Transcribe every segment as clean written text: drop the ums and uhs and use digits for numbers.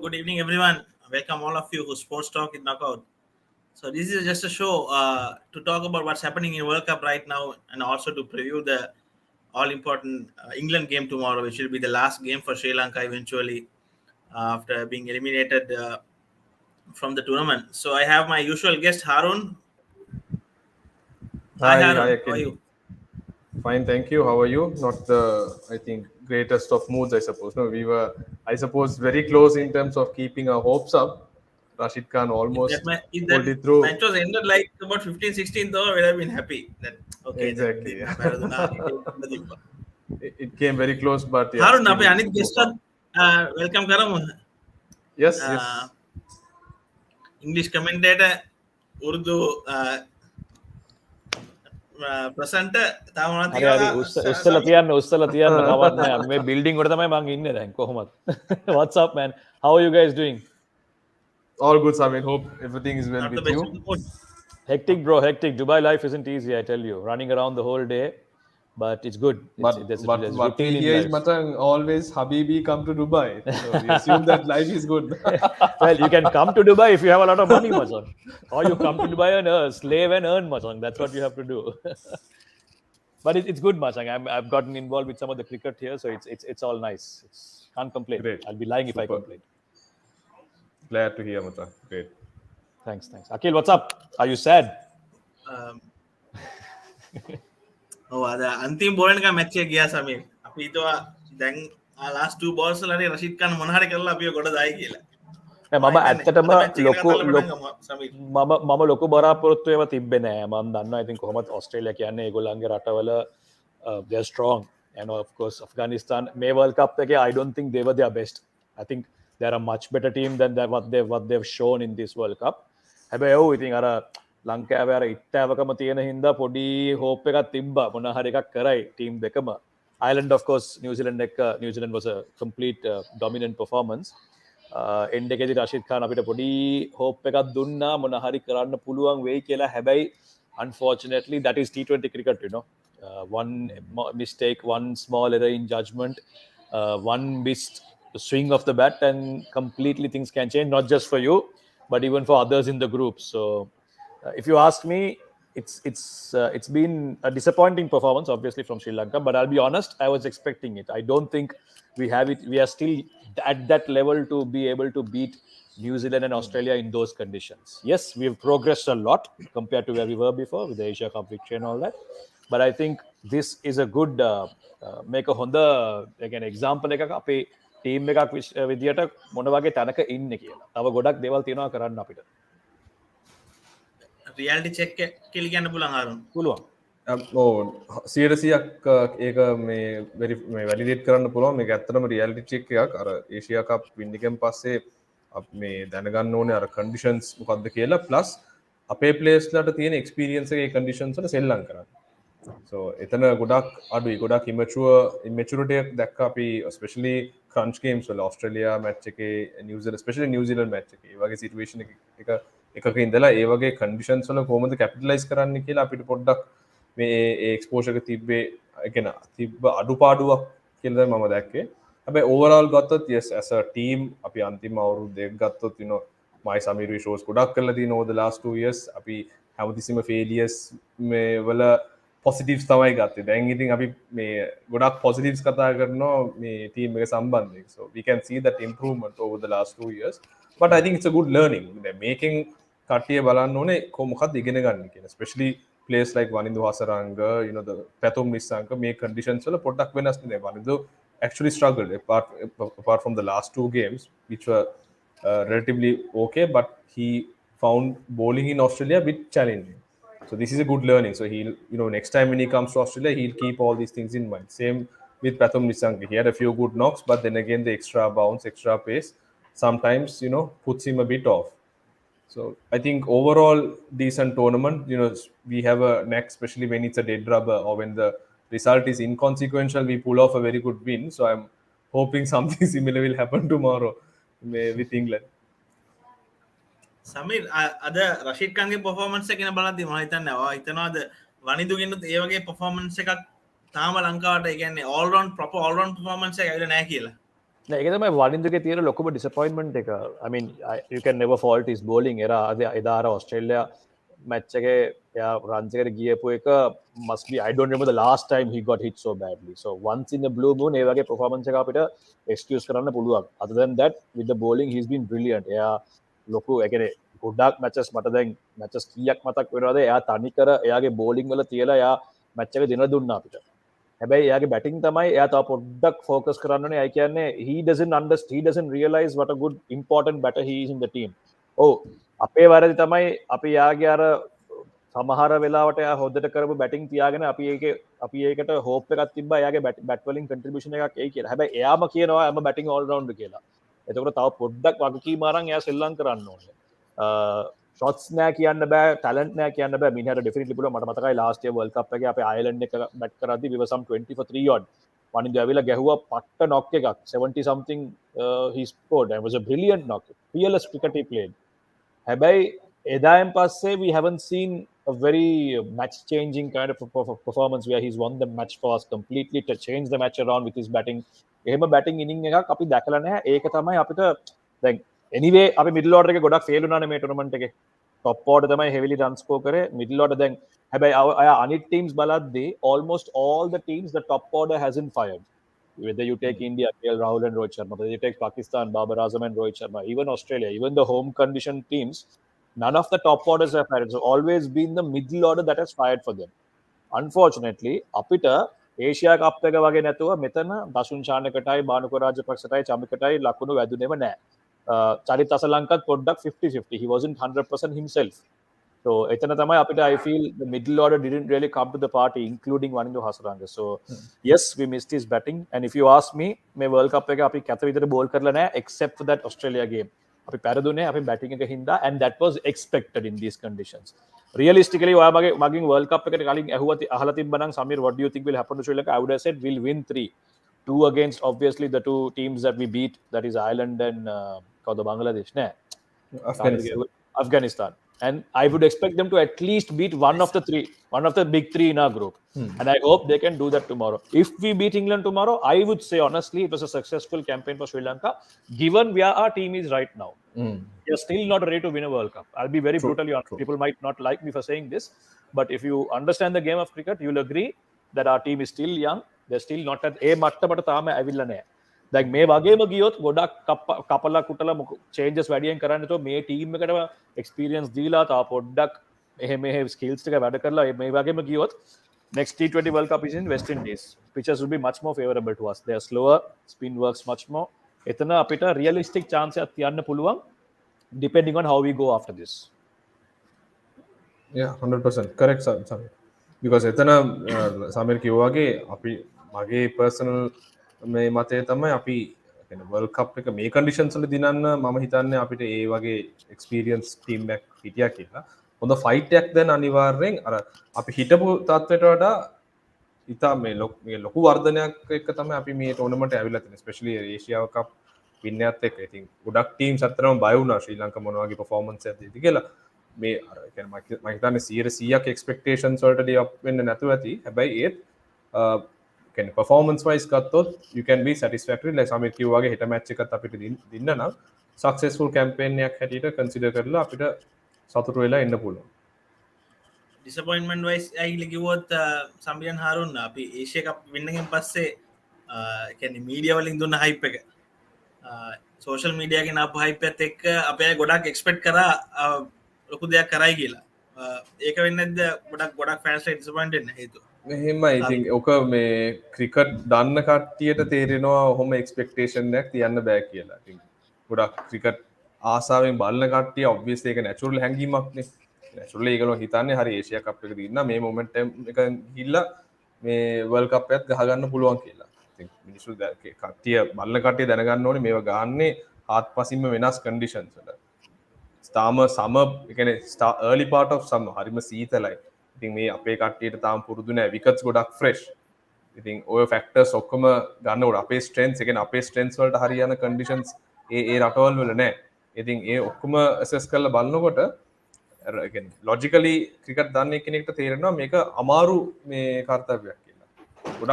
good evening, everyone. Welcome all of you who Sports Talk in Knockout. So this is just a show to talk about what's happening in World Cup right now, and also to preview the all-important England game tomorrow, which will be the last game for Sri Lanka eventually after being eliminated from the tournament. So I have my usual guest Harun. Hi Hi, Harun, how are Akin. you? Fine, thank you. How are you? Not the, I think, greatest of moods, I suppose. No, we were, I suppose, very close in terms of keeping our hopes up. Rashid Khan almost If that pulled it through. match was ended like about 15-16, though, I would have been happy that okay, that Exactly. It came very close, but yeah, Harun, still අපි අනිත් so guest far. welcome කරමු. Yes, yes. English commentator, Urdu presenter. තාම මොනවද හරි හරි උස්සලා තියන්න කවන්න නෑ මේ බිල්ඩින් වල තමයි මං ඉන්නේ දැන් කොහොමද what's up man, how are you guys doing? All good, Samir. Hope everything is well with you. Hectic bro, hectic. Dubai life isn't easy, I tell you, running around the whole day, but it's good. But there's what we routine in hear is life. Matang, always Habibi come to Dubai. So we assume that life is good. Well, you can come to Dubai if you have a lot of money, Mazang. Or you come to Dubai and slave and earn, Mazang. That's what you have to do. But it's good, Mazang. I've gotten involved with some of the cricket here, so it's all nice. Can't complain. Great. I'll be lying Super. if I complain. Glad to hear, Matang. Great. Thanks. Akhil, what's up? Are you sad? අද අන්තිම ball එක match එක ගියා සමීර්. අපි හිතුවා දැන් last two balls වලනේ රෂීද් Khan මොන හරි කරලා අපිව ගොඩ දායි කියලා. මම ඇත්තටම ලොකු බලාපොරොත්තු ඒවා තිබ්බේ නෑ. මම දන්නවා ඉතින් කොහොමද ඕස්ට්‍රේලියා කියන්නේ ඒගොල්ලන්ගේ රටවල they're strong, and of course Afghanistan may World Cup එකේ I don't think they were their best. I think they're a much better team than what they've shown in this World Cup. හැබැයි ඔව් ඉතින් අර ලංකාවේ අර ඉත්තෑවකම තියෙන හින්දා පොඩි hope එකක් තිබ්බා මොන හරි එකක් කරයි ටීම් දෙකම. Ireland of course New Zealand was a complete dominant performance. end එකේදී රෂීද් ඛාන් අපිට පොඩි hope එකක් දුන්නා මොන හරි කරන්න පුළුවන් වෙයි කියලා. හැබැයි unfortunately that is T20 cricket, you know. One mistake, one small error in judgment, one missed swing of the bat and completely things can change, not just for you but even for others in the group. So if you ask me, it's been a disappointing performance obviously from Sri Lanka, but I'll be honest, I was expecting it. I don't think we are still at that level to be able to beat New Zealand and Australia in those conditions. Yes, we've progressed a lot compared to where we were before with the Asia Cup victory and all that, but I think this is a good make a honda again example එකක් අපේ team එකක් විදියට මොන වගේ තැනක ඉන්නේ කියලා. තව ගොඩක් දේවල් තියෙනවා කරන්න අපිට. රියැලිටි චෙක් කියලා කියන්න පුළුවන් ආරුන්. පුළුවන්. සියරසියක් ඒක මේ වැලිඩේට් කරන්න පුළුවන්. මේක ඇත්තටම රියැලිටි චෙක් එකක්. අර ඒෂියා කප් වින් එකෙන් පස්සේ මේ දැනගන්න ඕනේ අර කන්ඩිෂන්ස් මොකක්ද කියලා, ප්ලස් අපේ ප්ලේයර්ස්ලාට තියෙන එක්ස්පීරියන්ස් එකේ කන්ඩිෂන්ස් වල සෙල්ලම් කරන්න. So එතන ගොඩක් අඩුයි, ගොඩක් immaturity එකක් දැක්ක අපි especially crunch games වල ඔස්ට්‍රේලියා මැච් එකේ especially New Zealand මැච් එකේ ඒ වගේ සිටුේෂන් එකක ඉඳලා ඒ වගේ කන්ඩිෂන්ස් වල කොහොමද කැපිටලයිස් කරන්න කියලා අපිට පොඩ්ඩක් මේ ඒ එක්ස්පෝෂර් එක තිබ්බේ තිබ්බ අඩුපාඩුවක් කියලා මම දැක්කේ. හැබැයි overall ගත්තොත් yes as a team අපි අන්තිම අවුරුදු දෙක ගත්තොත් you know my Samir shows ගොඩක් කරලා තියෙනවා over the last 2 years. අපි හැමතිස්සෙම failures මේ වල positives තමයි ගත්තේ. දැන් ඉතින් අපි මේ ගොඩක් positives කතා කරනවා මේ team එක සම්බන්ධයෙන්. So we can see that improvement over the last 2 years. But I think it's a good learning. Making කට්ටිය බලන්න ඕනේ කොහොමද ඉගෙන ගන්න කියන. Especially players like Wanindu Hasaranga, you know, the Pathum Nissanka මේ conditions වල පොඩ්ඩක් වෙනස් නේ. Wanindu actually struggled apart from the last 2 games which were relatively okay, but he found bowling in Australia a bit challenging. So this is a good learning. So he'll, you know, next time when he comes to Australia, he'll keep all these things in mind. Same with Pathum Nissanka. He had a few good knocks, but then again the extra bounce, extra pace sometimes, you know, puts him a bit off. So I think overall decent tournament. You know, we have a knack, especially when it's a dead rubber or when the result is inconsequential, we pull off a very good win. So I'm hoping something similar will happen tomorrow with England. Sameer අද රෂීද් ඛාන්ගේ performance එක ගැන බලද්දි මම හිතනවාද වනිදුගෙනුත් ඒ වගේ performance එකක් තාම ලංකාවට ඒ කියන්නේ all round proper all round performance එක ඇවිල්ලා නැහැ කියලා. ඒක තමයි වනින්දුගේ තියෙන ලොකුම ඩිසපොයින්ට්මන්ට් එක. I mean, you can never fault his bowling. එදා අර ඔස්ට්‍රේලියා මැච් එකේ එයා රන්ස් එකට ගියපු එක must be, I don't remember the last time he got hit so badly. So once in the blue moon ඒ වගේ performance එක අපිට excuse කරන්න පුළුවන්. Other than that, with the bowling he's been brilliant. එයා ලොකු ඒ කියන්නේ ගොඩක් මැචස් මට දැන් මැචස් කීයක් මතක් වෙනවද එයා තනිකර එයාගේ bowling වල තියලා එයා මැච් එක දින දුන්නා අපිට. හැබැයි එයාගේ බැටිං තමයි එයා තව පොඩ්ඩක් ෆෝකස් කරන්න ඕනේ. ඒ කියන්නේ he doesn't realize what a good important batter he is in the team. ඔව් අපේ වැරදි තමයි අපි යාගේ අර සමහර වෙලාවට එයා හොද්දට කරපු බැටිං තියාගෙන අපි ඒකට හෝප් එකක් තිබ්බා එයාගේ බැට් වලින් කන්ට්‍රිබියුෂන් එකක් එයි කියලා. හැබැයි එයාම කියනවා I'm a batting all rounder කියලා. එතකොට තව පොඩ්ඩක් වගකීම අරන් එයා ශ්‍රී ලංකාව කරන්න ඕනේ. ෂොට්ස් නෑ කියන්න බෑ, ටැලන්ට් නෑ කියන්න බෑ. මිනිහට ඩෙෆිනිට්ලි පුළුවන්. මට මතකයි ලාස්ට් ඉයර් වර්ල්ඩ් කප් එකේ අපේ අයර්ලන්ඩ් එක බැට් කරද්දි we were some 20 for 3 odd. වනින්දු ඇවිල්ලා ගැහුවා පට්ට knock එකක් 70 something he scored and it was a brilliant knock. Fearless cricket he played. හැබැයි එදායින් පස්සේ we haven't seen a very match changing kind of performance where he's won the match for us completely to change the match around with his batting. එහෙම batting inning එකක් අපි දැකලා නැහැ. ඒක තමයි අපිට දැන් anyway අපි middle order එකේ ගොඩක් fail වුණානේ මේ tournament එකේ. top order තමයි heavily run score කරේ. middle order දැන් හැබැයි අය අනිත් teams බලද්දී almost all the teams the top order hasn't fired. Whether you take India, KL Rahul and Rohit Sharma, whether you take Pakistan, Babar Azam and Rohit Sharma, even Australia, even the home condition teams, none of the top orders have fired. So always been the middle order that has fired for them. Unfortunately, අපිට Asia කප් එක වගේ නැතුව මෙතන දසුන් ශානකටයි බානුක රාජපක්ෂටයි චමිකටයි ලකුණු වැදුනේම නැහැ. චරිත අසලංකත් පොඩ්ඩක් 50-50. He wasn't 100% himself. So එතන තමයි අපිට I feel the middle order didn't really come to the party, including Wanindu Hasaranga. So yes, we missed his batting. And if you ask me, මේ World Cup එක අපි කැත විදිහට ball කරලා නැහැ except for that Australia game. අපි පැරදුනේ අපි batting එක හින්දා and that was expected in these conditions. Realistically, ඔයා මගෙන් World Cup එකට කලින් අහලා තිබ්බනම් Samir, what do you think will happen to Sri Lanka? I would have said we'll win 3. 2 against obviously the two teams that we beat, that is Ireland and Bangladesh. Afghanistan. And I would expect them to at least beat one of the big three in our group. And I hope they can do that tomorrow. If we beat England tomorrow, I would say honestly, it was a successful campaign for Sri Lanka, given where our team is right now. We are still not ready to win a World Cup. I'll be very brutally honest. People might not like me for saying this, but if you understand the game of cricket, you'll agree that our team is still young. They're still not at a මට්ටමට තාම ඇවිල්ලා නැහැ. දැන් මේ වගේම ගියොත් ගොඩක් කපලා කුටලා චේන්ජස් වැඩියෙන් කරන්න නැතුව මේ ටීම් එකටම එක්ස්පීරියන්ස් දීලා තා පොඩ්ඩක් මෙහෙ ස්කිල්ස් ටික වැඩ කරලා මේ වගේම ගියොත් next T20 World Cup is in West Indies. Pitches will be much more favorable to us. They are slower, spin works much more. එතන අපිට realistic chance එකක් තියන්න පුළුවන් depending on how we go after this. Yeah, 100% correct sir. Because එතන සමීර් කිව්වා වගේ අපි මගේ personal මේ මතය තමයි අපි World Cup එක මේ conditions වල දිනන්න මම හිතන්නේ අපිට ඒ වගේ experience team එකක් හිටියා කියලා. හොඳ fight එකක් දැන් අනිවාර්යෙන් අර අපි හිටපු තත්ත්වයට වඩා ඉතා මේ ලොකු වර්ධනයක් එක්ක තමයි අපි මේ tournament එක ඇවිල්ලා තියෙන්නේ. especially Asia Cup win එකත් එක්ක. I think ගොඩක් teams අතරම බය වුණා ශ්‍රී ලංකාව මොන වගේ performance එකක් දෙයිද කියලා. මේ අර කියන්නේ මම හිතන්නේ 100%ක් expectations වලට live up වෙන්න නැතුව ඇති. හැබැයි ඒත් can performance wise ගත්තොත් you can be satisfactory. like Sameer කිව්වා වගේ හෙට match එකත් අපිට දෙන්න නම් successful campaign එකක් හැටියට consider කරලා අපිට සතුටු වෙලා එන්න පුළුවන්. disappointment wise ඇයිල කිව්වොත් සම්බියන් හාරුන් අපි ඒෂියා කප් win එකෙන් පස්සේ කියන්නේ මීඩියා වලින් දුන්න hype එක social media එකෙන් ආපු hype එකත් එක්ක අපි ගොඩක් expect කරා ලොකු දෙයක් කරයි කියලා. ඒක වෙන්නේ නැද්ද ගොඩක් fans ලා disappointed වෙන්න හේතුව? මෙහෙමයි ඉතින් ඔක මේ ක්‍රිකට් දන්න කට්ටියට තේරෙනවා ඔහොම එක්ස්පෙක්ටේෂන් එකක් තියන්න බෑ කියලා. ඉතින් ගොඩක් ක්‍රිකට් ආසාවෙන් බලන කට්ටිය obviously ඒක natural හැඟීමක්නේ. naturally ඒගොල්ලෝ හිතන්නේ හරි ඒෂියා කප් එක දින්න මේ momentum එක ගිහිල්ලා මේ world cup එකත් ගහ ගන්න පුළුවන් කියලා. ඉතින් මිනිස්සු කට්ටිය බලන කට්ටිය දැනගන්න ඕනේ මේවා ගහන්නේ ආත්පසින්ම වෙනස් conditions වල. තාම summer ඒ කියන්නේ early part of summer හරිම සීතලයි. ඉතින් මේ අපේ කට්ටියට තාම පුරුදු නැහැ විකට්ස් ගොඩක් ෆ්‍රෙෂ්. ඉතින් ඔය ෆැක්ටර්ස් ඔක්කොම ගන්නකොට අපේ ස්ට්‍රෙන්ත්ස් ඒ කියන්නේ අපේ ස්ට්‍රෙන්ත්ස් වලට හරියන කන්ඩිෂන්ස් ඒ රටවල් වල නැහැ. ඉතින් ඒ ඔක්කොම ඇසස් කරලා බලනකොට අර ඒ කියන්නේ ලොජිකලි ක්‍රිකට් දන්නේ කෙනෙක්ට තේරෙනවා මේක අමාරු මේ කාර්යයක් කියලා.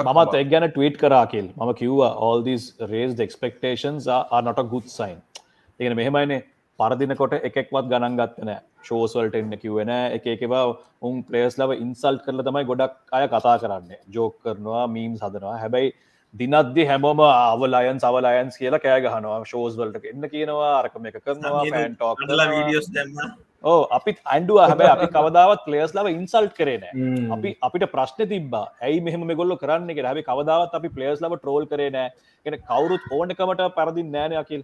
මමත් එක් ගැන ට්වීට් කරාකිල් මම කිව්වා all these raised expectations are not a good sign. ඒකන මෙහෙමයිනේ පරදිනකොට එකෙක්වත් ගණන් ගත්තේ නැහැ. ෂෝස් වලට එන්න කිව්වේ නැහැ. එක එකවා උන් ප්ලේයර්ස් ලව ඉන්සල්ට් කරලා තමයි ගොඩක් අය කතා කරන්නේ. ජෝක් කරනවා, මීම්ස් හදනවා. හැබැයි දිනද්දි හැමෝම අවලයන්ස් කියලා කෑ ගහනවා. ෂෝස් වලට එන්න කියනවා, අරක මේක කරනවා, ෆෑන් ටෝක් කරනවා. වීඩියෝස් දැම්මා. ඕ අපිත් ඇන්ඩුවා හැබැයි අපි කවදාවත් ප්ලේයර්ස් ලව ඉන්සල්ට් කරේ නැහැ. අපිට ප්‍රශ්න තිබ්බා. ඇයි මෙහෙම මේගොල්ලෝ කරන්නේ කියලා. හැබැයි කවදාවත් අපි ප්ලේයර්ස් ලව ට්‍රෝල් කරේ නැහැ. කියන්නේ කවුරුත් ඕනකමට පරදින්නේ නැහැ නේ අකිල්.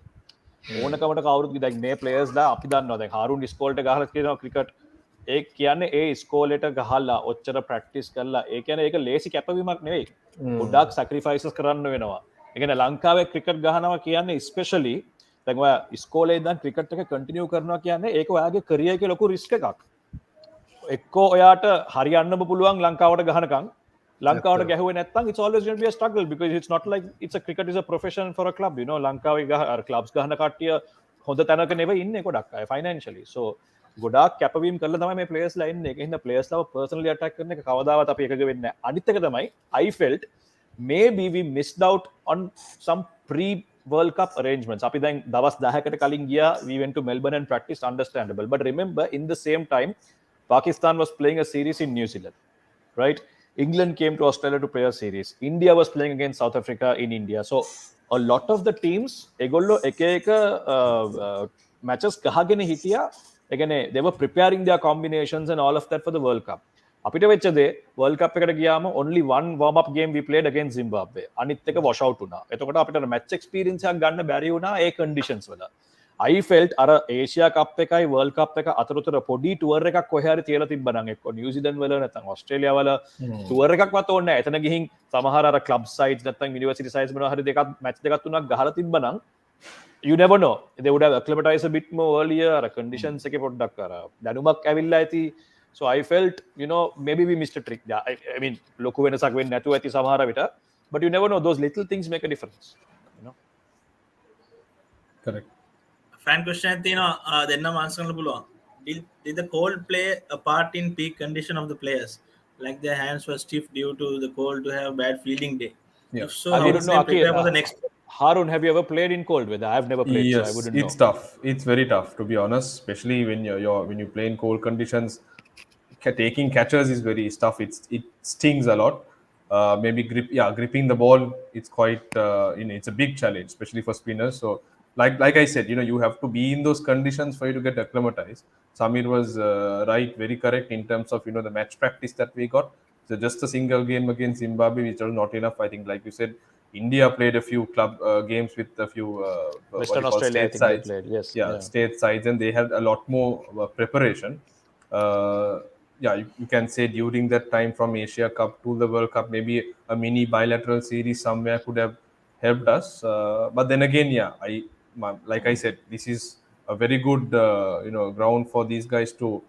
ඕනකමට කවුරුත් දැන් මේ ප්ලේයර්ස්ලා අපි දන්නවා දැන් හාරුන් ඉස්කෝලේට ගහලා කියනවා ක්‍රිකට් ඒ කියන්නේ ඒ ඉස්කෝලේට ගහලා ඔච්චර ප්‍රැක්ටිස් කරලා ඒ කියන්නේ ඒක ලේසි කැපවීමක් නෙවෙයි. ගොඩක් සැක්‍රිෆයිසස් කරන්න වෙනවා. ඒ කියන්නේ ලංකාවේ ක්‍රිකට් ගහනවා කියන්නේ ස්පෙෂලි දැන් ඔයා ඉස්කෝලේ ඉඳන් ක්‍රිකට් එක කන්ටිනියු කරනවා කියන්නේ ඒක ඔයාගේ කැරියර් එකේ ලොකු රිස්ක් එකක්. එක්කෝ ඔයාට හරියන්නම පුළුවන් ලංකාවට ගහනකම් ලංකාවට ගැහුවේ නැත්නම් it's always going to be a struggle because it's not like it's a cricket is a profession for a club, you know. ලංකාවේ clubs ගහන කට්ටිය හොඳ තැනක නෙවෙයි ඉන්නේ ගොඩක් අය financially. So ගොඩාක් කැපවීම කරලා තමයි මේ players ලා ඉන්නේ. ඒක හින්දා players ලාව personally attack කරන එක කවදාවත් අපි එකග වෙන්නේ නැහැ. අනිත් එක තමයි I felt maybe we missed out on some pre World Cup arrangements. අපි දැන් දවස් 10කට කලින් ගියා, we went to Melbourne and practiced, understandable. But remember in the same time Pakistan was playing a series in New Zealand, right? England came to Australia to play a series. India was playing against South Africa in India. So a lot of the teams, egollo එක matches ගහගෙන හිටියා. ඒ කියන්නේ they were preparing their combinations and all of that for the World Cup. අපිට වෙච්ච දේ World Cup එකට ගියාම only one warm up game we played against Zimbabwe. අනිත් එක wash out වුණා. එතකොට අපිට match experience එකක් ගන්න බැරි වුණා ඒ conditions වල. I felt අර ඒෂියා කප් එකයි වර්ල්ඩ් කප් එක අතරතුර පොඩි ටුවර් එකක් කොහේ හරි තියලා තිබ්බනම් එක්ක නිව්සීලන්ත වල නැත්නම් ඕස්ට්‍රේලියා වල ටුවර් එකක්වත් ඕනේ නැහැ. එතන ගිහින් සමහර අර ක්ලබ් සයිඩ්ස් නැත්නම් යුනිවර්සිටි සයිඩ්ස් මොනවා හරි දෙකක් මැච් දෙකක් තුනක් ගහලා තිබ්බනම් you never know. They would have acclimatized a bit more earlier. අර conditions එකේ පොඩ්ඩක් අර දැනුමක් ඇවිල්ලා ඇති. So I felt, you know, maybe we missed a trick. Yeah, I mean, ලොකු වෙනසක් වෙන්නේ නැතුව ඇති සමහර විට. But you never know. Those little things make a difference. You know. Correct. Fan question එකක් තියෙනවා දෙන්නම answer කරන්න පුළුවන්. Did the cold play a part in peak condition of the players? Like their hands were stiff due to the cold to have bad fielding day. Yeah. If so, how do they prepare for the next? Harun, have you ever played in cold weather? I've never played, Yes, so I wouldn't it's know. tough. It's very tough, to be honest, especially when when you play in cold conditions. Taking catches is very tough. It stings a lot. Maybe gripping the ball, it's quite it's a big challenge, especially for spinners. So like I said, you have to be in those conditions for you to get acclimatized. Samir was right, very correct in terms of the match practice that we got. So just a single game against Zimbabwe, which was not enough. I think, like you said, India played a few club games with a few Western Australia, I think they played. Yes, state sides, and they had a lot more preparation. You can say during that time from Asia Cup to the World Cup, maybe a mini bilateral series somewhere could have helped us. But then again, like I said, this is a very good ground for these guys to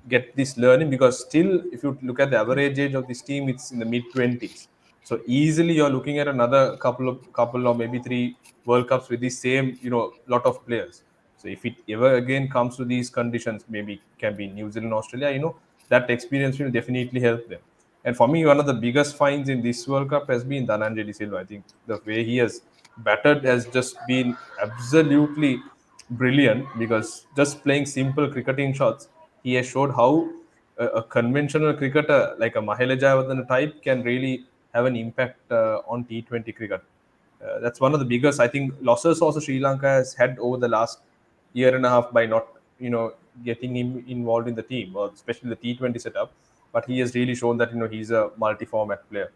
get this learning, because still, if you look at the average age of this team, it's in the mid-20s. So easily you're looking at another couple or maybe 3 World Cups with the same lot of players. So if it ever again comes to these conditions, maybe it can be New Zealand, Australia, that experience will definitely help them. And for me, one of the biggest finds in this World Cup has been Dhananjay De Silva. I think the way he has batted has just been absolutely brilliant, because just playing simple cricketing shots, he has showed how a conventional cricketer like a Mahela Jayawardene type can really have an impact on T20 cricket. That's one of the biggest, I think, losses also Sri Lanka has had over the last year and a half by not getting him involved in the team, or especially the T20 setup. But he has really shown that he's a multi-format player.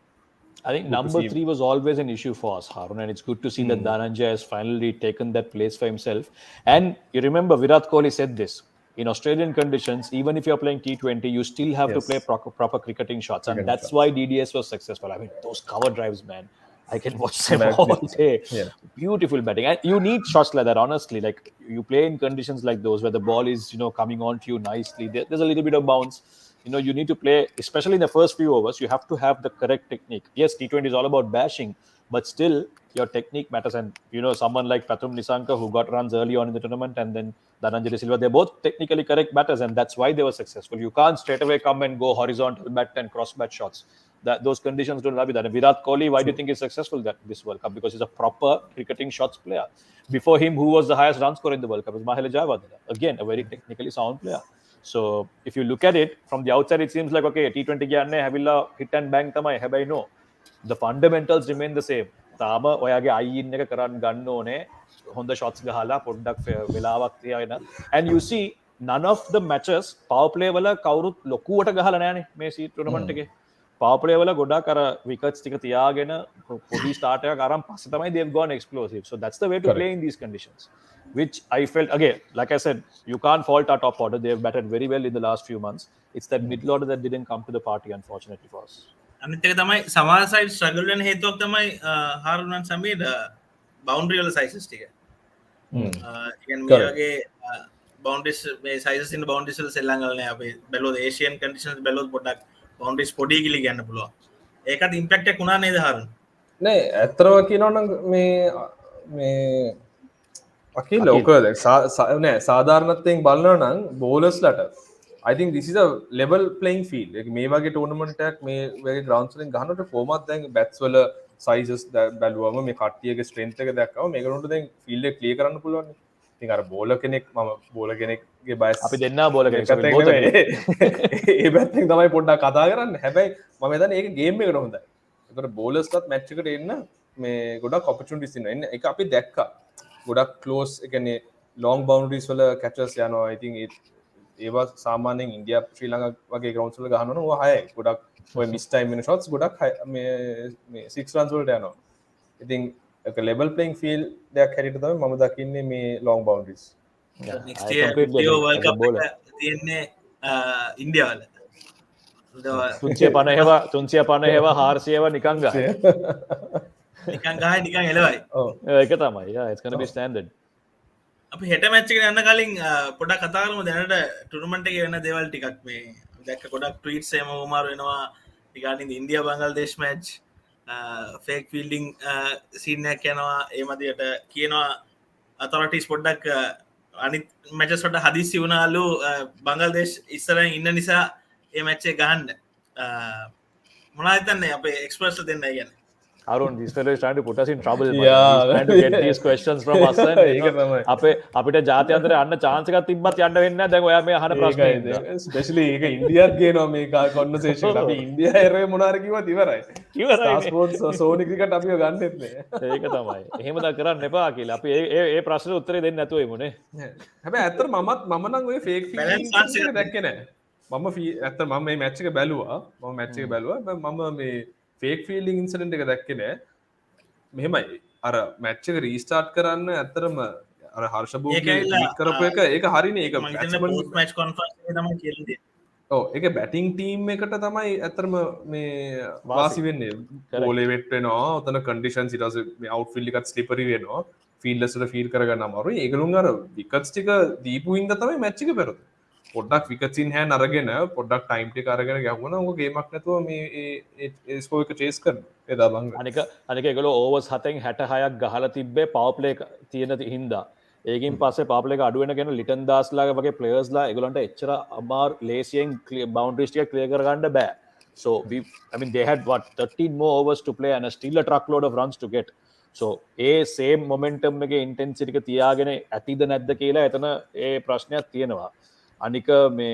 I think number 3 was always an issue for us, Harun, and it's good to see that Dhananjay has finally taken that place for himself. And you remember Virat Kohli said this: in Australian conditions, even if you're playing T20, you still have to play proper cricketing shots, and that's why DDS was successful. I mean, those cover drives, man. I can watch them all day. Yeah. Beautiful batting. And you need shots like that, honestly. Like, you play in conditions like those where the ball is, coming on to you nicely. There's a little bit of bounce. You need to play, especially in the first few overs, you have to have the correct technique. Yes, T20 is all about bashing, but still, your technique matters. And, someone like Pathum Nisanka, who got runs early on in the tournament, and then Dhananjay De Silva, they're both technically correct batters, and that's why they were successful. You can't straight away come and go horizontal bat and cross bat shots. those conditions don't allow that. And Virat Kohli, why do you think he's successful at this World Cup? Because he's a proper cricketing shots player. Before him, who was the highest run scorer in the World Cup? It was Mahela Jayawardene. Again, a very technically sound player. So if you look at it from the outside, it seems like, okay, T20 ගියන්නේ හැවිලා hit and bang තමයි. හැබැයි no, the fundamentals remain the same. තාම ඔයාගේ අයින් එක කරන්න ගන්න ඕනේ. හොඳ shots ගහලා පොඩ්ඩක් වෙලාවක් තියාගෙන. And you see, none of the matches power play වල කවුරුත් ලොකුවට ගහලා නැහැනේ මේ tournament එකේ. Power play වල ගොඩක් අර wickets ටික තියාගෙන පොඩි start එකක් අරන් පස්සේ තමයි they've gone explosive. So that's the way to play in these conditions. Which I felt, again, like I said, you can't fault our top order. They've batted very well in the last few months. It's that middle order that didn't come to the party, unfortunately for us. අනිත් එක තමයි සමහර side struggle වෙන හේතුවක් තමයි හාරුන් Sameer boundary වල sizes ටික. කියන්නේ මේ වගේ බවුන්ඩරිස් මේ සයිසස් ඉන්න බවුන්ඩරිස් වල සෙල්ලම් ගන්න නෑ. අපි බැලුවොත් ඒෂියන් කන්ඩිෂන්ස් බැලුවොත් පොඩ්ඩක් බවුන්ඩරිස් පොඩි කිලි ගන්න පුළුවන්. ඒකත් ඉම්පැක්ට් එක උනා නේද හාරුන්? නෑ ඇත්තටම කියනවා නම් මේ අකිල ඕක නෑ සාධාරණත්වයෙන් බලනවා නම් බෝලර්ස්ලට I think this is a level playing field. මේ වගේ ටෝර්නමන්ට් එකක් මේ වගේ ග්‍රවුන්ඩ්ස් වලින් ගහනකොට කොහොමද දැන් බැට්ස් වල sizes බැලුවම මේ කට්ටියගේ strength එක දැක්කම මේකට දැන් field එක clear කරන්න පුළුවන්. ඉතින් අර බෝලර් කෙනෙක් මම බෝලර් කෙනෙක්ගේ bias අපි දෙන්නා බෝලර් කෙනෙක් ඒ පැත්තෙන් තමයි පොඩ්ඩක් කතා කරන්නේ. හැබැයි මම හිතන්නේ ඒක ගේම් එකට හොඳයි. ඒකට බෝලර්ස්ලත් මැච් එකට එන්න මේ ගොඩක් opportunities තියෙනවා. එන්න ඒක අපි දැක්කා. ගොඩක් close ඒ කියන්නේ long boundaries වල catches යනවා. I think ඒවා සාමාන්‍යයෙන් ඉන්දියා ශ්‍රී ලංකා වගේ ග්‍රවුන්ඩ්ස් වල ගහනවා නම් ඕවා හයයි. ගොඩක් ඔය මිස් ටයිම් වෙන shots ගොඩක් මේ 6 runs වලට යනවා. ඉතින් ඒක level playing field දෙයක් හැටියට තමයි මම දකින්නේ මේ long boundaries. next year World Cup එක තියෙන්නේ ඉන්දියා වල. 350 400 නිකන් ගහයි. නිකන් ගහයි නිකන් එලවයි. ඔව් ඒක තමයි. Yeah, it's going to be standard. අපි හෙට මැච් එකට යන්න කලින් පොඩක් කතා කරමු දැනට ටූර්නමන්ට් එකේ වෙන දේවල් ටිකක් මේ දැක්ක ගොඩක් ට්වීට්ස් එහෙම උමාරු වෙනවා regarding the India Bangladesh match fake fielding scene එකක් යනවා ඒ මදියට කියනවා authorities පොඩ්ඩක් අනිත් matches වලට හදිස්සි වුණාලු බංග්ලාදේශ ඉස්සරහින් ඉන්න නිසා මේ match එක ගහන්න මොනවද හිතන්නේ අපේ experts දෙන්න කියන්නේ Arun, this fellow is trying to put us in trouble. Yeah. He's trying to get these questions from us. අපිට ජාත්‍යන්තරේ අන්න chance එකක් තිබ්බත් යන්න වෙන්නේ නැහැ. දැන් ඔයා මේ අහන ප්‍රශ්නේ. Especially ඒක ඉන්දියාත් ගේනවා මේ conversation එක. අපි ඉන්දියා හැරේ මොනාර කිව්වත් ඉවරයි. Star Sports Sony cricket අපිව ගන්නෙත් නෑ. ඒක තමයි. එහෙම දා කරන්න එපා කියලා. අපි ඒ ප්‍රශ්නෙට උත්තරේ දෙන්නේ නැතුව එමුනේ. හැබැයි ඇත්තට මම නම් ඔය fake feeling එක දැක්කේ නෑ. ඇත්තට මම මේ match එක බැලුවා. මම මේ ෆේක් ෆීල්ඩින් ඉන්සිඩන්ට් එක දැක්කේ නෑ. මෙහෙමයි අර මැච් එක රීස්ටාර්ට් කරන්න ඇත්තටම අර හර්ෂ බෝගේ ට්වීට් කරපු එක ඒක හරිනේ ඒක පෝස්ට් මැච් කොන්ෆරන්ස් එකේ තමයි කියලා දෙන්නේ. ඔව් ඒක බැටිං ටීම් එකට තමයි ඇත්තටම මේ වාසි වෙන්නේ. බෝලේ වෙට් වෙනවා. උතන කන්ඩිෂන්ස් ඊට පස්සේ මේ අවුට්ෆීල්ඩ් එකත් ස්ලිපරි වෙනවා. ෆීල්ඩර්ස්ට ෆීල් කරගන්න අමාරුයි. ඒගොල්ලෝ අර විකට්ස් ටික දීපු හින්දා තමයි මැච් එක පෙරදුනේ. පොඩ්ඩක් විකට්ස් ඉන් හෑන්ඩ් අරගෙන පොඩ්ඩක් ටයිම් ටික අරගෙන ගහුණා ඕක ගේමක් නැතුව මේ ඒ ස්කෝර් එක චේස් කරනවා එදා බංග අනික ඒගොල්ලෝ ඕවර්ස් 7න් 66ක් ගහලා තිබ්බේ පවර් ප්ලේ තියෙන හින්දා ඒකින් පස්සේ පවර් ප්ලේ එක අඩු වෙනගෙන ලිටන් දාස්ලා වගේ ප්ලේයර්ස්ලා ඒගොල්ලන්ට එච්චර අමාරු ලේසියෙන් බවුන්ඩරිස් ටික ක්ලියර් කරගන්න බෑ so I mean they had what 13 more overs to play and still a truckload of runs to get so A same momentum එකේ intensity එක තියාගෙන ඇතිද නැද්ද කියලා එතන ඒ ප්‍රශ්නයක් තියෙනවා අනික මේ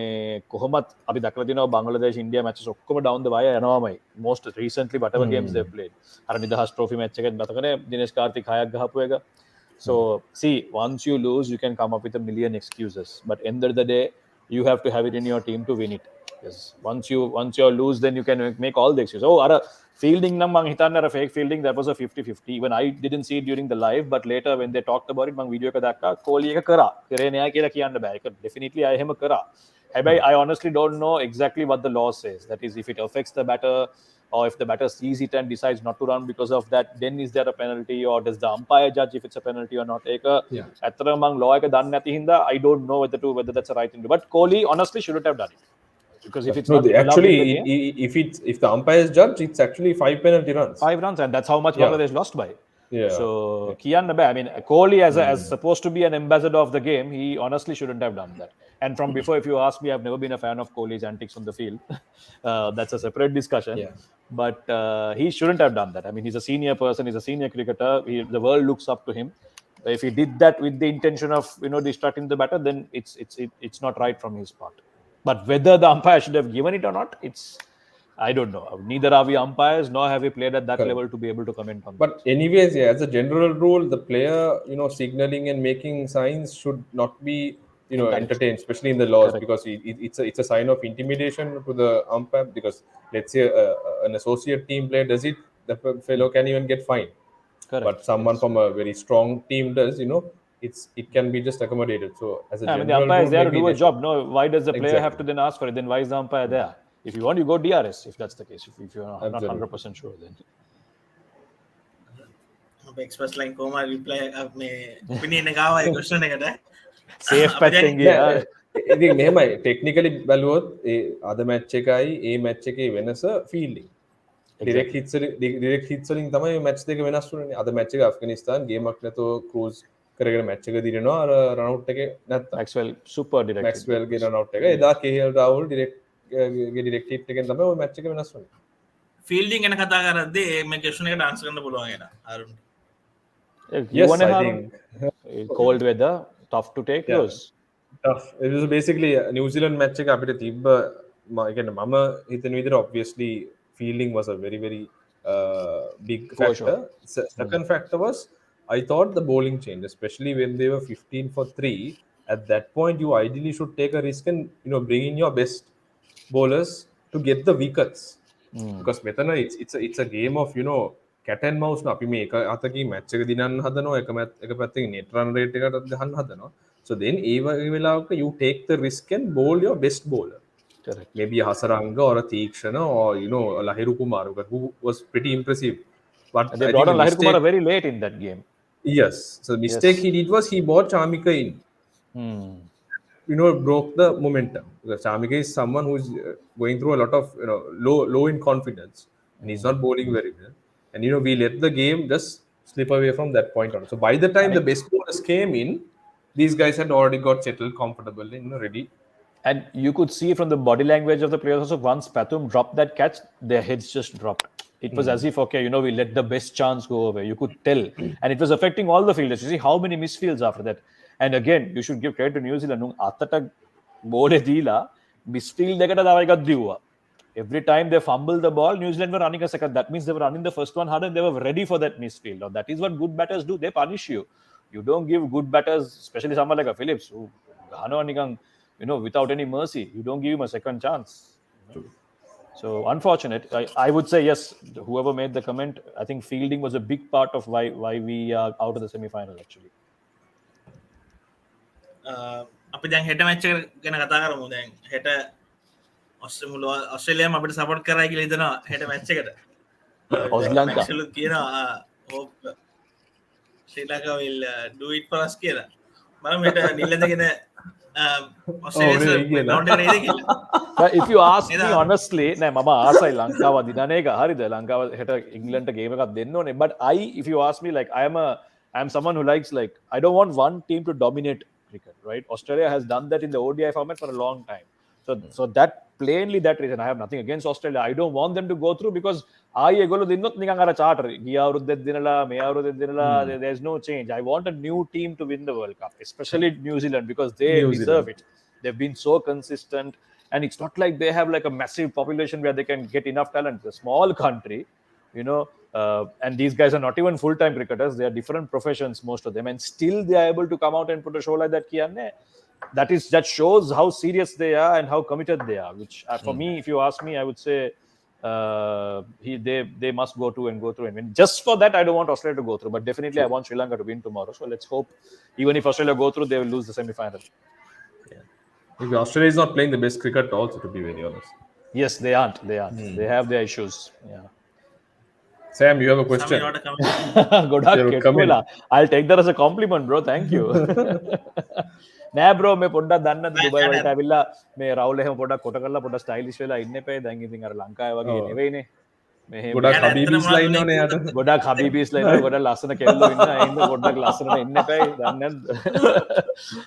කොහොමත් අපි දැකලා තියෙනවා බංග්ලාදේශ ඉන්දියා මැචස් ඔක්කොම down the wire යනවාමයි most recently whatever games they played අර නිදහස් trophy match එකෙන් මතකනේ දිනේෂ් කාර්තික් 6ක් ගහපු එක so see once you lose you can come up with a million excuses but end of the day you have to have it in your team to win it yes once you lose then you can make all the excuses oh ara fielding නම් මං හිතන්නේ අර fake fielding that was a 50-50 even I didn't see it during the live but later when they talked about it මං video එක දැක්කා කෝලි එක කරා කරේ නෑ කියලා කියන්න බෑ ඒක definitely I එහෙම කරා හැබැයි I honestly don't know exactly what the law says that is if it affects the batter or if the batter sees it and decides not to run because of that then is there a penalty or does the umpire judge if it's a penalty or not ඒක ඇත්තටම මං law එක දන්නේ නැති හින්දා I don't know whether that's a right thing to do but Kohli honestly shouldn't have done it because if it's no, not actually if the umpires judge it's actually 5 penalty runs 5 runs and that's how much Bangladesh lost by Yeah. So Kian, I mean, Kohli as supposed to be an ambassador of the game, he honestly shouldn't have done that. And from before, if you ask me, I've never been a fan of Kohli's antics on the field. That's a separate discussion. Yeah. But he shouldn't have done that. I mean, he's a senior person, he's a senior cricketer. The world looks up to him. If he did that with the intention of distracting the batter, then it's not right from his part. But whether the umpire should have given it or not, I don't know. Neither are we umpires, nor have we played at that Correct. level to be able to comment on But anyways, yeah, as a general rule, the player, signaling and making signs should not be, Encouraged. entertained, especially in the laws, Correct. because it's a sign of intimidation to the umpire. Because let's say an associate team player does it, the fellow can even get fined. Correct. But someone from a very strong team does, it can be just accommodated. So as a I mean, the general umpire is rule, there to maybe do a they job. No, why does the player have to Exactly. then ask for it? Then why is the umpire there? If you want, you go DRS, if that's the case. If you're not Absolutely. 100% sure, then. එක්ස්පස් line කෝම reply මේ පිනින්න ගාව question එකට Safe අපි දැන්- පැත්තෙන් ගියා. ඉතින් මෙහෙමයි ටෙක්නිකලි බැලුවොත් ඒ අද මැච් එකයි ඒ මැච් එකේ වෙනස ෆීල්ඩින් ඩිරෙක්ට් හිට්ස් වලින් තමයි මැච් දෙක වෙනස් වුනේ. අද මැච් එක ඇෆ්ගනිස්තාන් ගේමක් නැතුව ක්‍රූස් කරගෙන මැච් එක දිනනවා අර රන් අවුට් එකේ නැත්තම් Maxwell super directed. මැක්ස්වෙල් ගේ රන් අවුට් එක එදා කේඑල් රාහුල් ඩිරෙක්ට් හිට් එකෙන් තමයි ওই මැච් එක වෙනස් වුනේ. ෆිල්ඩින් ගැන කතා කරද්දී මේ ක්වෙස්චන් එකට ආන්සර් කරන්න පුළුවන් එන අරුන් Yes, You I have think cold weather, tough to take Yeah. those. tough. It was basically New Zealand match එක අපිට තිබ්බ මම හිතන විදිහට obviously fielding was a very very big For factor. Second factor was I thought the bowling changed, especially when they were 15 for 3. At that point, you ideally should take a risk and bring in your best bowlers to get the wickets. Because මෙතන it's a game of cat and mouse. අපි මේ එක අතකින් match එක දිනන්න හදනවා එක පැත්තකින් net run rate එකට ගහන්න හදනවා. So then ඒ වෙලාවක you take the risk and bowl your best bowler. Correct. Maybe Hasaranga or a Teekshana or Lahiru Kumar, who was pretty impressive. But And they I brought think on the Lahir Kumar mistake, very late in that game. yes. So the mistake he did was he brought Chamika in. Broke the momentum. Because Chamika is someone who is going through a lot of low in confidence, and he's not bowling very well. And we let the game just slip away from that point on. So by the time the best bowlers came in, these guys had already got settled comfortably, ready. And you could see from the body language of the players also, once Pathum dropped that catch, their heads just dropped. It was as if, okay, we let the best chance go away. You could tell. And it was affecting all the fielders. You see how many misfields after that. And again, you should give credit to New Zealand. Atata bowle dila, misfield dekata dawa ekak diwa. Every time they fumble the ball, New Zealand were running a second. That means they were running the first one hard and they were ready for that misfield. Now, that is what good batters do. They punish you. You don't give good batters, especially someone like a Phillips, who without any mercy. You don't give him a second chance. So unfortunate. I would say yes. Whoever made the comment, I think fielding was a big part of why we are out of the semi-final actually. අපි දැන් හෙට match එක ගැන කතා කරමු. දැන් හෙට ඔස්ට්‍රේලියාම අපිට සපෝට් කරයි කියලා හිතනවා හෙට මැච් එකට. Lanka. මැක්ස්වෙල් කියනවා hope Sri Lanka will do it for us කියලා. මම හෙට නිල්ලඳගෙන ඔස්ට්‍රේලියා ග්‍රවුන්ඩ් එකට එයිද කියලා. But if you ask me honestly, නෑ මම ආසයි ලංකාව දිනන එක. හරිද? ලංකාව හෙට ඉංග්ලන්ඩ්ට ගේම් එකක් දෙන්න ඕනේ. But if you ask me, like I am someone who likes, like, I don't want one team to dominate cricket, right? Australia has done that in the ODI format for a long time. So that plainly that reason. I have nothing against Australia. I don't want them to go through because ඒගොල්ලෝ දින්නොත් නිකන් අර charter ගිය අවුරුද්දෙත් දිනලා මේ අවුරුද්දෙත් දිනලා there's no change. I want a new team to win the World Cup, especially New Zealand, because they deserve it. They've been so consistent, and it's not like they have like a massive population where they can get enough talent. It's a small country, and these guys are not even full-time cricketers. They are different professions, most of them, and still they are able to come out and put a show like that. That shows how serious they are and how committed they are. Which for me, if you ask me, I would say they must go through and win. Just for that, I don't want Australia to go through, but definitely I want Sri Lanka to win tomorrow. So let's hope, even if Australia go through, they will lose the semi-final. If Australia is not playing the best cricket also, to be very honest. Yes, they aren't. They have their issues. Yeah. Sam, you have a question. Good luck. I'll take that as a compliment, bro. Thank you. නෑ bro මේ පොඩ්ඩක් දන්න දුබයි වලට ඇවිල්ලා මේ රවුල් එහෙම පොඩ්ඩක් කොට කරලා පොඩ්ඩක් ස්ටයිලිෂ් වෙලා ඉන්න එපා. දැන් ඉතින් අර ලංකාවේ වගේ නෙවෙයිනේ. ගොඩක් එයාට හබීබිස් ඇත්තටම ලයින් මොනවද ඕනේ යට. උනේ? ගොඩක් හබීබීස්ලා ඉන්නවා ගොඩක් ලස්සන කෙල්ලෝ ඉන්නවා ඒ හින්දා පොඩ්ඩක් ලස්සනට ඉන්න එපයි දන්නේ නැද්ද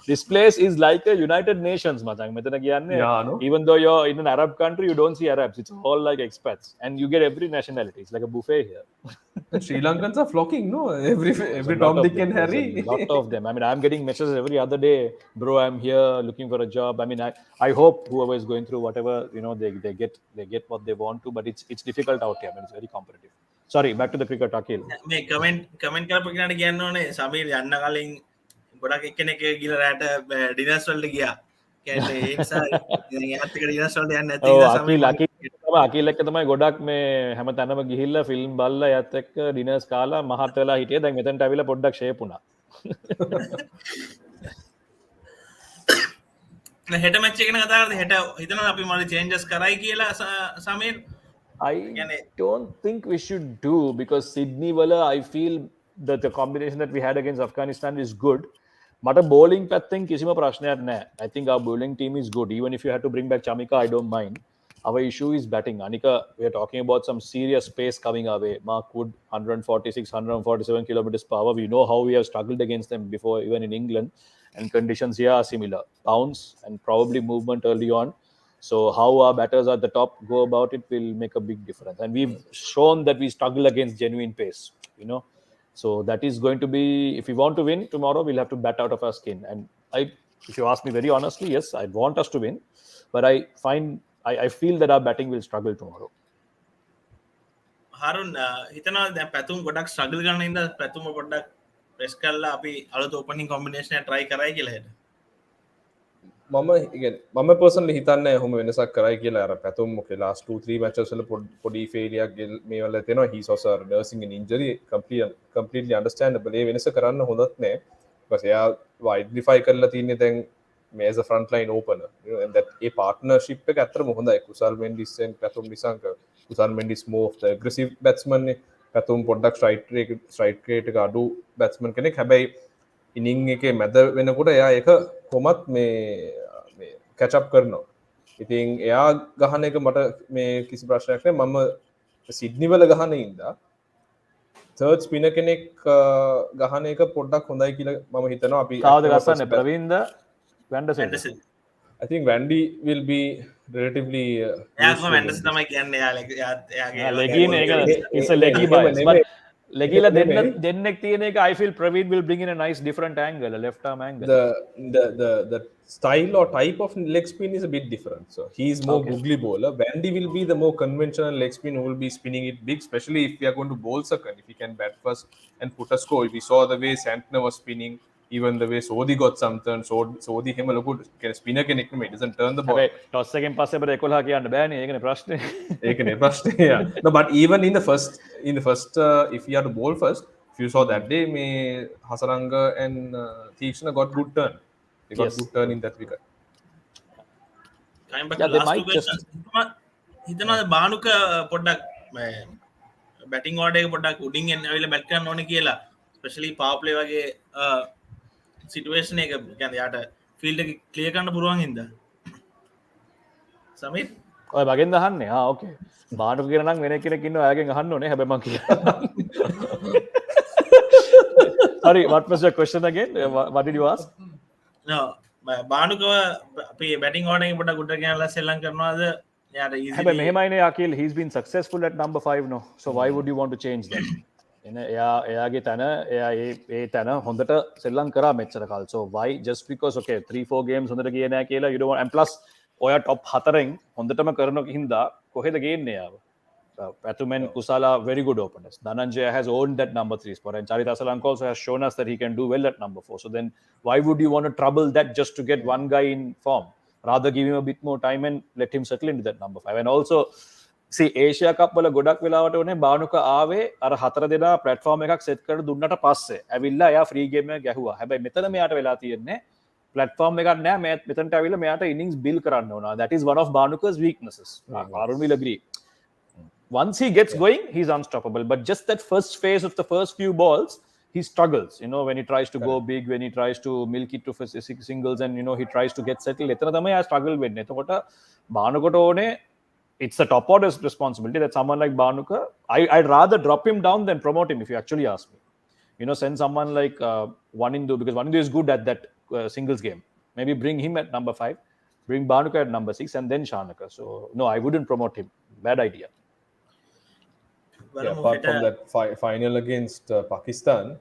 this place is like a united nations මචං මෙතන කියන්නේ Yeah, no? even though you're in an arab country you don't see arabs it's all like expats and you get every nationality it's like a buffet here. Sri Lankans are flocking, no? There's Every a lot Tom, of Dick, them. and There's Harry. a lot of them. I mean, I'm getting messages every other day, bro. I'm here looking for a job. I mean, I hope whoever is going through whatever, you know, they get what they want to. But it's difficult out here. I mean, it's very competitive. Sorry, back to the cricket, Akhil. මේ comment කරපු කෙනාට කියන්න ඕනේ සමීර් යන්න කලින් ගොඩක් එක්කෙනෙක් ගිහලා රැට ඩිනර්ස් වලට ගියා. කියන්නේ ඒ නිසා දැන් යාත් එක්ක ඩිනර්ස් වලට යන්නේ නැති Oh, නිසා සමීර් අකිල් එක්ක තමයි ගොඩක් මේ හැම තැනම ගිහිල්ලා ෆිල්ම් බලලා යත් එක්ක ඩිනර්ස් කාලා මහත් වෙලා හිටියේ. දැන් මෙතනට ඇවිල්ලා පොඩ්ඩක් ෂේප් වුණා. හෙට මැච් එක ගැන කතා කරද්දී හෙට හිතනවා අපි මොනවද චේන්ජස් කරයි කියලා Sameer I don't think we should do because Sydney wala I feel that the combination that we had against Afghanistan is good. Mata bowling පැත්තෙන් කිසිම ප්‍රශ්නයක් නැහැ. I think our bowling team is good. Even if you had to bring back Chamika, I don't mind. Our issue is batting. Anika, we are talking about some serious pace coming our way. Mark Wood, 146, 147 kilometers per hour. We know how we have struggled against them before, even in England. And conditions here are similar. Bounce and probably movement early on. So how our batters at the top go about it will make a big difference. And we've shown that we struggle against genuine pace, you know. So that is going to be, if we want to win tomorrow, we'll have to bat out of our skin. And if you ask me very honestly, yes, I want us to win. But I feel that our batting will struggle tomorrow. Harun හිතනවා දැන් පැතුම් ගොඩක් struggle කරන ඉඳලා පැතුම පොඩ්ඩක් press කරලා අපි අලුත් opening combination එක try කරයි කියලා හෙට. මම පර්සනලි හිතන්නේ ඔහොම වෙනසක් කරයි කියලා අර පැතුම් මොකේ last 2-3 matches වල පොඩි failure මේ වල තියෙනවා he's also nursing an injury completely understandable ඒ වෙනස කරන්න හොඳත් නෑ because එයා identify කරලා තියන්නේ දැන් මේ as a front line opener you know and that A partnership එක ඇත්තටම හොඳයි කුසල් මෙන්ඩිස් and පැතුම් නිසංක කුසල් Mendis more of the aggressive batsman නේ පැතුම් පොඩ්ඩක් strike rate එක අඩු batsman කෙනෙක් හැබැයි ඉනිං එකේ මැද වෙනකොට එයා ඒක කොමත් මේ කැචප් කරනවා ඉතින් එයා ගහන එක මට මේ කිසි ප්‍රශ්නයක් නෑ මම සිඩ්නි වල ගහන ඉඳා තර්ඩ් ස්පිනර් කෙනෙක් ගහන එක පොඩ්ඩක් හොඳයි කියලා මම හිතනවා අපි කවුද ගස්සන්නේ ප්‍රවීන්ද වැන්ඩර්සන් I think Vandy will be relatively එයා කොහොම වැන්ඩර්ස් තමයි කියන්නේ එයාගේ ලෙගින් ඒක it's a leggy bias but ලෙගිලා දෙන්නෙක් තියෙන එක I feel Praveen will bring in a nice different angle a left arm angle the style or type of leg spin is a bit different so he is more googly bowler Vandy will be the more conventional leg spin who will be spinning it big especially if we are going to bowl second if he can bat first and put a score if we saw the way Santner was spinning even the way Sodhi got some turn Sodhi him a good spinner කෙනෙක් නෙමෙයි doesn't turn the ball toss එකෙන් පස්සේ අපිට 11 කියන්න බෑනේ ඒකනේ ප්‍රශ්නේ ඒකනේ ප්‍රශ්නේ yeah no but even in the first if you have to bowl first if you saw that day me Hasaranga and Theekshana got good turn they got good turn in that wicket හිතනවාද Bhanuka පොඩ්ඩක් batting order එක පොඩ්ඩක් උඩින් ඇවිල්ලා bat කරන්න ඕනේ කියලා specially power play වගේ situation එක කියන්නේ යාට ෆීල්ඩ් එක ක්ලියර් කරන්න පුළුවන් හින්දා සමීර් ඔය මගෙන් අහන්නේ ඕකේ බානුක කියන නම් වෙන කෙනෙක් ඉන්නවා එයාගෙන් අහන්න ඕනේ හැබැයි මං කියනවා sorry what was your question again what did you ask no බානුකව අපි බැටිං ඕඩර් එක පොඩ්ඩක් උඩ ගෙනලා සෙල්ලම් කරනවාද යාට easy හැබැයි මෙහෙමයිනේ අකිල් he's been successful at number 5 no so why would you want to change that එයාගේ තැන එයා ඒ තැන හොඳට සෙල්ලම් කරා මෙච්චර කල් so why just because okay 3-4 games හොඳට ගියේ නෑ කියලා you don't want and plus ඔයා top 4න් හොඳටම කරන හින්දා කොහෙද ගේන්නේ යාව Pathum and Kusala very good openers Dhananjaya has owned that number 3 spot and Charith Asalanka also has shown us that he can do well at number 4 so then why would you want to trouble that just to get one guy in form rather give him a bit more time and let him settle into that number 5 and also see Asia Cup වල ගොඩක් වෙලාවට උනේ බානුක ආවේ අර හතර දෙනා platform එකක් set කරලා දුන්නට පස්සේ ඇවිල්ලා එයා free game එක ගැහුවා. හැබැයි මෙතන මෙයාට වෙලා තියෙන්නේ platform එකක් නෑ මෙතනට ඇවිල්ලා මෙයාට innings build කරන්න ඕන. That is one of Banuka's weaknesses. Arun will agree. Once he gets going he's unstoppable but just that first phase of the first few balls he struggles you know when he tries to go big when he tries to milk it to singles and you know he tries to get settled එතන තමයි ආ struggle වෙන්නේ. එතකොට බානුකට ඕනේ it's the top order's responsibility that someone like Bhanuka, I'd rather drop him down than promote him if you actually ask me. Send someone like Wanindu, because Wanindu is good at that singles game. Maybe bring him at number 5, bring Bhanuka at number 6, and then Shanaka. So, no, I wouldn't promote him. Bad idea. Yeah, apart from that final against Pakistan,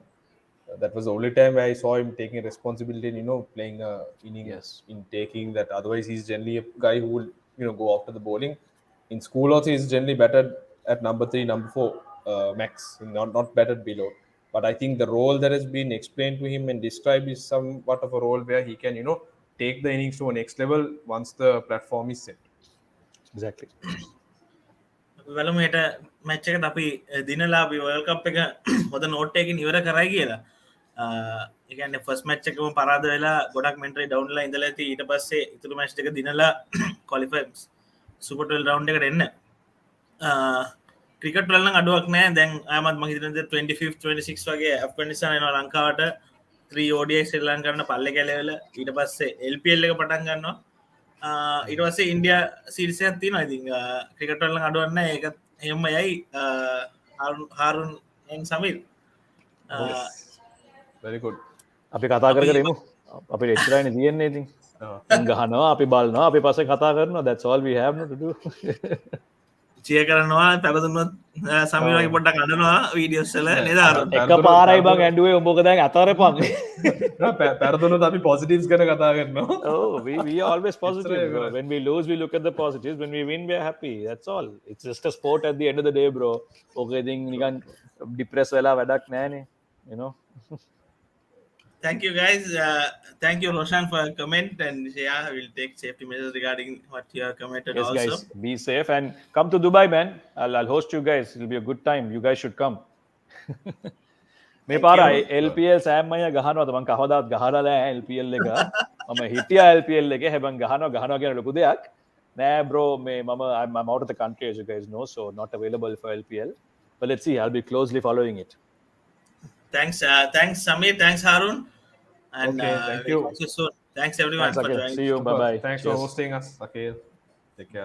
that was the only time where I saw him taking responsibility and playing a inning in taking that. Otherwise, he's generally a guy who will go after the bowling. In school also, he's generally batted at number 3, number 4 max, not batted below. But I think the role that has been explained to him and described is somewhat of a role where he can take the innings to a next level once the platform is set. Exactly. බලමු හෙට match එකට අපි දිනලා අපි world කප් එක හොඳ note එකකින් ඉවර කරයි කියලා. ඒ කියන්නේ ෆස්ට් මැච් එකම පරාද වෙලා ගොඩක් මෙන්ටලි ඩවුන් වෙලා ඉඳලා ඉතින් ඊට පස්සේ ඉතුරු මැච් දෙක දිනලා ක්වොලිෆයි සුපර් 12 රවුන්ඩ් එකට එන්න. ක්‍රිකට් වල නම් අඩුවක් නැහැ. දැන් ආයමත් මම හිතන්නේ 25th 26 වගේ ඇෆ්ගනිස්තාන එනවා ලංකාවට 3 ODI ශ්‍රී ලංකාවට පල්ලේ කැලේවල ඊට පස්සේ LPL එක පටන් ගන්නවා. ඊට පස්සේ ඉන්දියා සීරීස් එකක් තියෙනවා. ඉතින් ක්‍රිකට් වල නම් අඩුවක් නැහැ. ඒක එහෙම යයි හාරුන් and සමීර්. Very good. අපි කතා කරමු. අපිට එච්චරයිනේ තියෙන්නේ ඉතින්. ගහනවා අපි බලනවා අපි පස්සේ කතා කරනවා. That's all we have to do. චිය කරනවා පැරදුනොත් සමීරගේ පොඩ්ඩක් අඬනවා වීඩියෝස් වල නේද අරුන් එක පාරයි බං ඇඬුවේ උඹක දැන් අතරපන් පැරදුනොත් අපි positives ගැන කතා කරනවා. Oh, we are always positive, bro. When we lose we look at the positives, when we win we are happy, that's all. It's just a sport at the end of the day, bro. Okay, ඉතින් නිකන් depress වෙලා වැඩක් නැහනේ. Thank you guys. Thank you Roshan for your comment, and yeah, we'll take safety measures regarding what you have commented. Yes, also guys, be safe and come to Dubai, man. I'll host you guys. It'll be a good time. You guys should come. මේ පාර LPL Sam අයියා ගහනවාද? මං කවදාවත් ගහලා නැහැ LPL එක. මම හිටියා LPL එකේ. හැබැයි ගහනවා කියන ලොකු දෙයක් නෑ bro. I'm out of the country, as you guys know, so not available for LPL. But let's see. I'll be closely following it. Thanks Samir, thanks Harun, and Okay, thank you. Thanks everyone Thanks for again. joining. See you. Bye bye. Thanks for hosting us, Akhil. Take care.